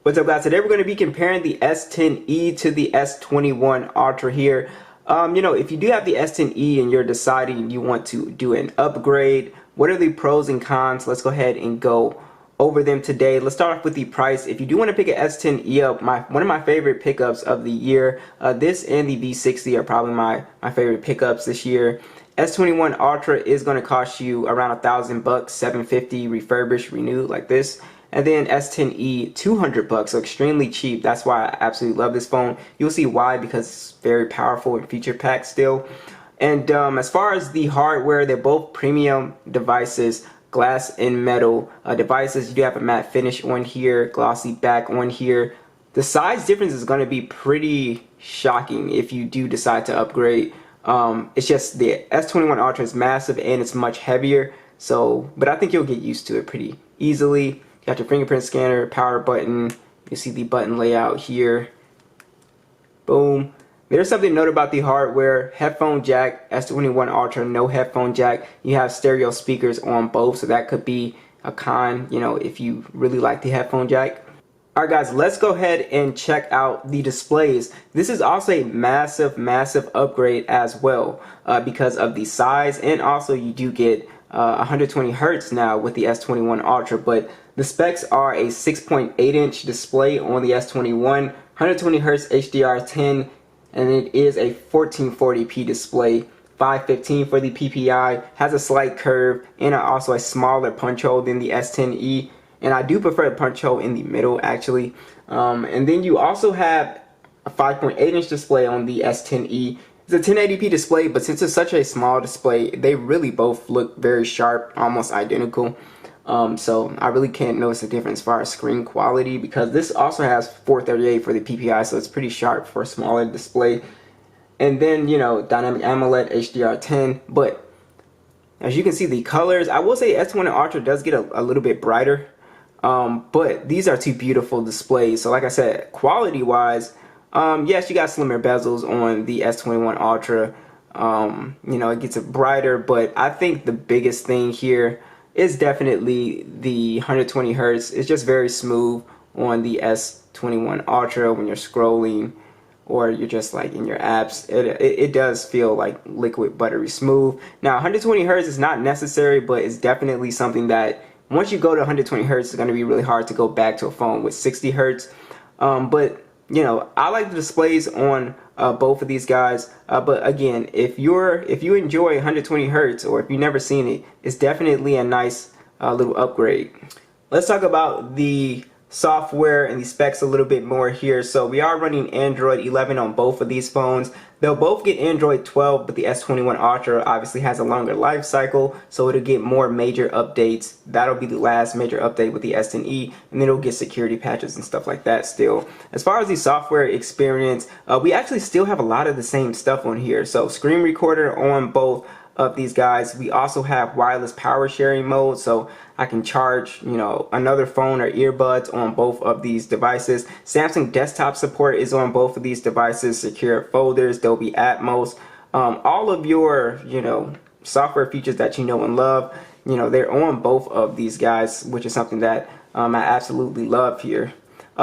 What's up, guys? Today we're going to be comparing the S10e to the S21 Ultra here. If you do have the S10e and you're deciding you want to do an upgrade, what are the pros and cons? Let's go ahead and go over them today. Let's start off with the price. If you do want to pick an S10e up, one of my favorite pickups of the year, this and the V60 are probably my favorite pickups this year. S21 Ultra is going to cost you around $1,000, $750 refurbished, renewed like this. And then S10e, $200, so extremely cheap. That's why I absolutely love this phone. You'll see why, because it's very powerful and feature packed still. And as far as the hardware, they're both premium devices, glass and metal devices. You do have a matte finish on here, glossy back on here. The size difference is going to be pretty shocking if you do decide to upgrade. It's just the S21 Ultra is massive and it's much heavier. But I think you'll get used to it pretty easily. You got your fingerprint scanner, power button. You see the button layout here. Boom. There's something to note about the hardware. Headphone jack, S21 Ultra, no headphone jack. You have stereo speakers on both, so that could be a con, if you really like the headphone jack. Alright guys, let's go ahead and check out the displays. This is also a massive upgrade as well because of the size, and also you do get 120 Hertz now with the S21 Ultra, but the specs are a 6.8 inch display on the S21, 120 Hertz HDR10, and it is a 1440p display, 515 for the PPI, has a slight curve, and also a smaller punch hole than the S10e, and I do prefer the punch hole in the middle actually. And then you also have a 5.8 inch display on the S10e. It's a 1080p display, but since it's such a small display, they really both look very sharp, almost identical. So I really can't notice a difference as far as screen quality, because this also has 438 for the PPI, so it's pretty sharp for a smaller display. And then, dynamic AMOLED HDR10, but as you can see, the colors, I will say S21 Ultra does get a little bit brighter, but these are two beautiful displays. So like I said, quality wise, yes, you got slimmer bezels on the S21 Ultra. It gets it brighter, but I think the biggest thing here is definitely the 120 Hertz. It's just very smooth on the S21 Ultra when you're scrolling or you're just like in your apps. It does feel like liquid buttery smooth. Now 120 Hertz is not necessary, but it's definitely something that once you go to 120 Hertz, it's going to be really hard to go back to a phone with 60 Hertz. But I like the displays on both of these guys, but again, if you enjoy 120 Hertz, or if you've never seen it, it's definitely a nice little upgrade. Let's talk about the software and the specs a little bit more here. So we are running Android 11 on both of these phones. They'll both get Android 12, but the S21 Ultra obviously has a longer life cycle, so it'll get more major updates. That'll be the last major update with the S10e, and then it'll get security patches and stuff like that still. As far as the software experience, we actually still have a lot of the same stuff on here. So screen recorder on both of these guys. We also have wireless power sharing mode, so I can charge another phone or earbuds on both of these devices. Samsung desktop support is on both of these devices. Secure folders, Dolby Atmos, all of your software features that you know and love, they're on both of these guys, which is something that I absolutely love here.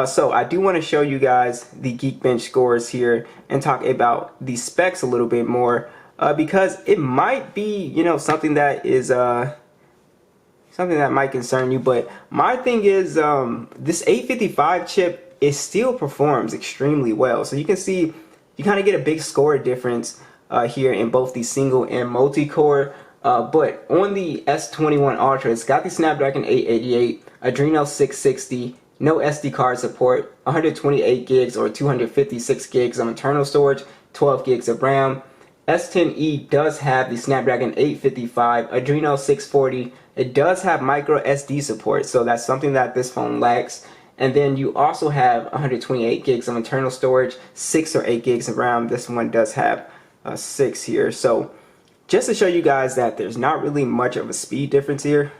So I do want to show you guys the Geekbench scores here and talk about the specs a little bit more. Because it might be, something that is something that might concern you. But my thing is, this 855 chip, it still performs extremely well. So you can see, you kind of get a big score difference here in both the single and multi-core. But on the S21 Ultra, it's got the Snapdragon 888, Adreno 660, no SD card support, 128 gigs or 256 gigs of internal storage, 12 gigs of RAM. S10e does have the Snapdragon 855, Adreno 640. It does have micro SD support, so that's something that this phone lacks. And then you also have 128 gigs of internal storage, 6 or 8 gigs of RAM. This one does have 6 here. So just to show you guys that there's not really much of a speed difference here.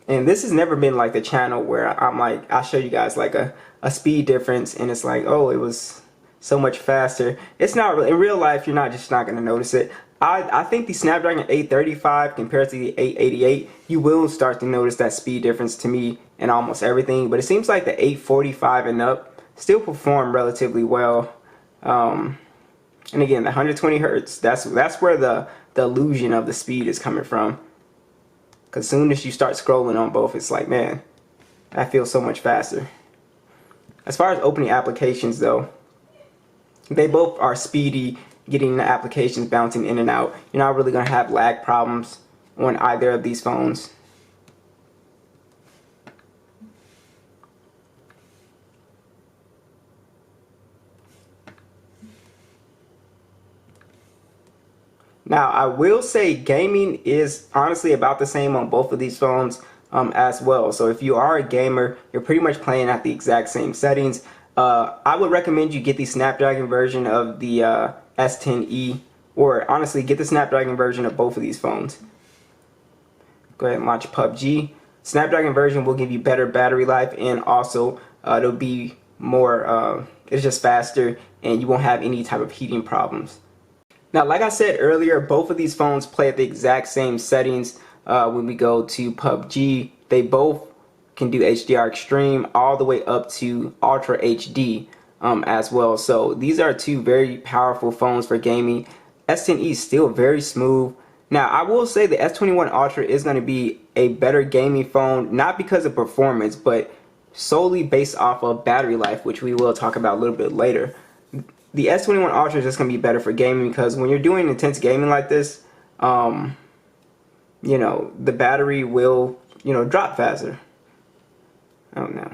And this has never been like the channel where I'm like, I'll show you guys like a speed difference and it's like, oh, it was so much faster. It's not really, in real life, you're not just not going to notice it. I think the Snapdragon 835 compared to the 888, you will start to notice that speed difference to me in almost everything. But it seems like the 845 and up still perform relatively well. And again, the 120 hertz, that's where the illusion of the speed is coming from. Because as soon as you start scrolling on both, it's like, man, that feels so much faster. As far as opening applications though, they both are speedy, getting the applications bouncing in and out. You're not really going to have lag problems on either of these phones. Now, I will say gaming is honestly about the same on both of these phones as well. So if you are a gamer, you're pretty much playing at the exact same settings. I would recommend you get the Snapdragon version of the S10e, or honestly get the Snapdragon version of both of these phones. Go ahead and launch PUBG. Snapdragon version will give you better battery life, and also it'll be more, it's just faster, and you won't have any type of heating problems. Now, like I said earlier, both of these phones play at the exact same settings when we go to PUBG. They both can do HDR Extreme all the way up to Ultra HD as well. So these are two very powerful phones for gaming. S10e is still very smooth. Now, I will say the S21 Ultra is going to be a better gaming phone, not because of performance, but solely based off of battery life, which we will talk about a little bit later. The S21 Ultra is just going to be better for gaming because when you're doing intense gaming like this, you know, the battery will, you know, drop faster. I don't know.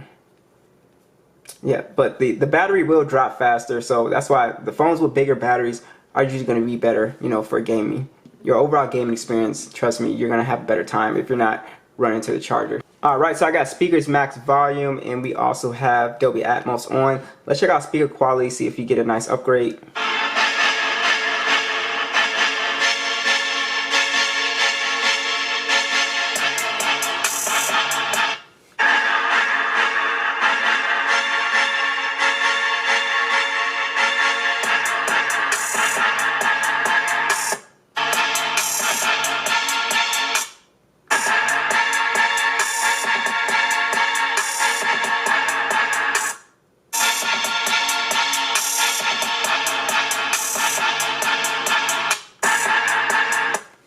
Yeah, but the battery will drop faster, so that's why the phones with bigger batteries are usually going to be better, you know, for gaming. Your overall gaming experience, trust me, you're going to have a better time if you're not running to the charger. Alright, so I got speakers max volume, and we also have Dolby Atmos on. Let's check out speaker quality, see if you get a nice upgrade.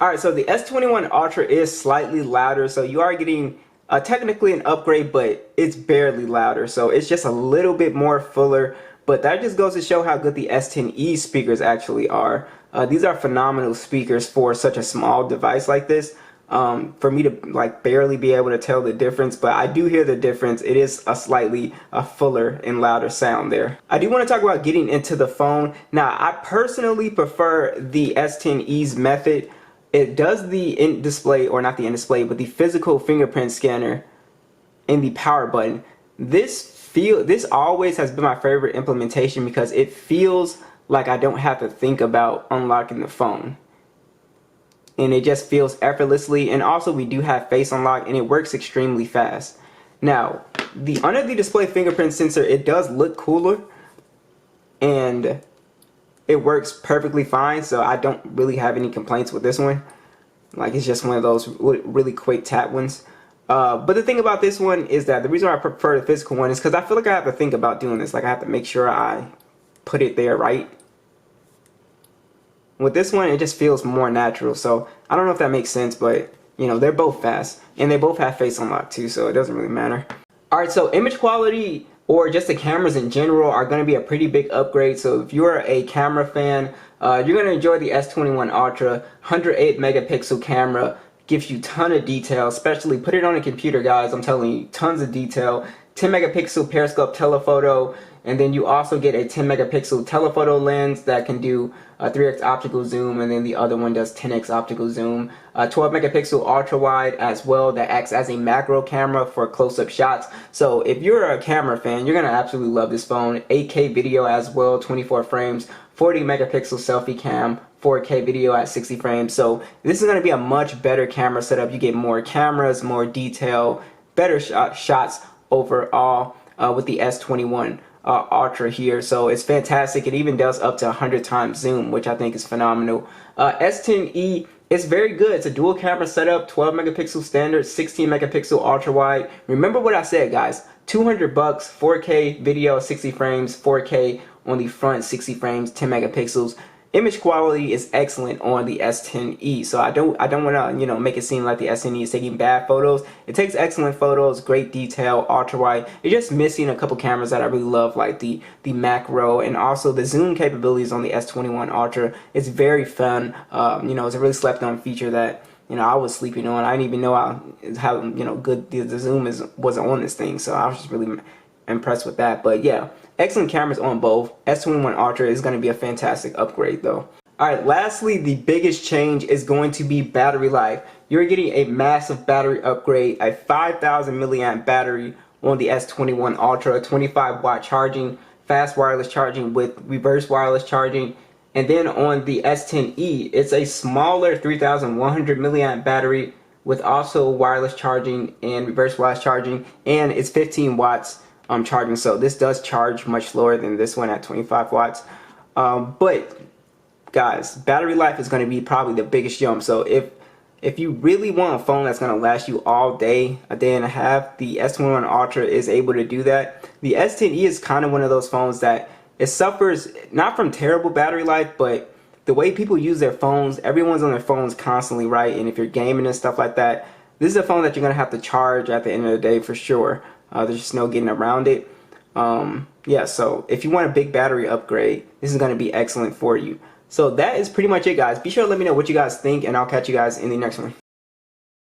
Alright, so the S21 Ultra is slightly louder, so you are getting technically an upgrade, but it's barely louder, so it's just a little bit more fuller. But that just goes to show how good the S10e speakers actually are. These are phenomenal speakers for such a small device like this. For me to like barely be able to tell the difference, but I do hear the difference. It is a slightly fuller and louder sound there. I do want to talk about getting into the phone. Now, I personally prefer the S10e's method. It does the in-display, or not the in-display, but the physical fingerprint scanner in the power button. This always has been my favorite implementation because it feels like I don't have to think about unlocking the phone. And it just feels effortlessly, and also we do have face unlock, and it works extremely fast. Now, the under the display fingerprint sensor, it does look cooler, and it works perfectly fine, so I don't really have any complaints with this one. Like, it's just one of those really quick tap ones. But the thing about this one is that the reason why I prefer the physical one is because I feel like I have to think about doing this. Like, I have to make sure I put it there right. With this one, it just feels more natural, so I don't know if that makes sense, but you know, they're both fast, and they both have face unlock too, so it doesn't really matter. Alright, so image quality, or just the cameras in general, are going to be a pretty big upgrade. So if you're a camera fan, you're going to enjoy the S21 Ultra. 108 megapixel camera gives you a ton of detail, especially put it on a computer, guys. I'm telling you, tons of detail. 10 megapixel periscope telephoto, and then you also get a 10 megapixel telephoto lens that can do 3x optical zoom, and then the other one does 10x optical zoom. 12 megapixel ultra wide as well that acts as a macro camera for close-up shots. So if you're a camera fan, you're gonna absolutely love this phone. 8K video as well, 24 frames, 40 megapixel selfie cam, 4K video at 60 frames. So this is gonna be a much better camera setup. You get more cameras, more detail, better shots overall with the S21. Ultra here, so it's fantastic. It even does up to 100 times zoom, which I think is phenomenal. S10e, it's very good. It's a dual camera setup, 12 megapixel standard, 16 megapixel ultra wide. Remember what I said, guys, 200 bucks, 4K video, 60 frames, 4K on the front, 60 frames, 10 megapixels. Image quality is excellent on the S10e, so I don't want to make it seem like the S10e is taking bad photos. It takes excellent photos, great detail, ultra wide. It's just missing a couple cameras that I really love, like the macro, and also the zoom capabilities on the S21 Ultra. It's very fun. It's a really slept on feature that I was sleeping on. I didn't even know how good the zoom wasn't on this thing, so I was just really impressed with that. But yeah, excellent cameras on both. S21 Ultra is going to be a fantastic upgrade though. Alright, lastly, the biggest change is going to be battery life. You're getting a massive battery upgrade, a 5,000 milliamp battery on the S21 Ultra, 25 watt charging, fast wireless charging with reverse wireless charging. And then on the S10e, it's a smaller 3,100 milliamp battery with also wireless charging and reverse wireless charging, and it's 15 watts charging, so this does charge much slower than this one at 25 watts. But guys, battery life is going to be probably the biggest jump. So if you really want a phone that's going to last you all day, a day and a half, the S21 Ultra is able to do that. The S10e is kind of one of those phones that it suffers not from terrible battery life, but the way people use their phones, everyone's on their phones constantly, right? And if you're gaming and stuff like that, this is a phone that you're going to have to charge at the end of the day for sure. There's just no getting around it. Yeah, so if you want a big battery upgrade, this is going to be excellent for you. So that is pretty much it, guys. Be sure to let me know what you guys think, and I'll catch you guys in the next one.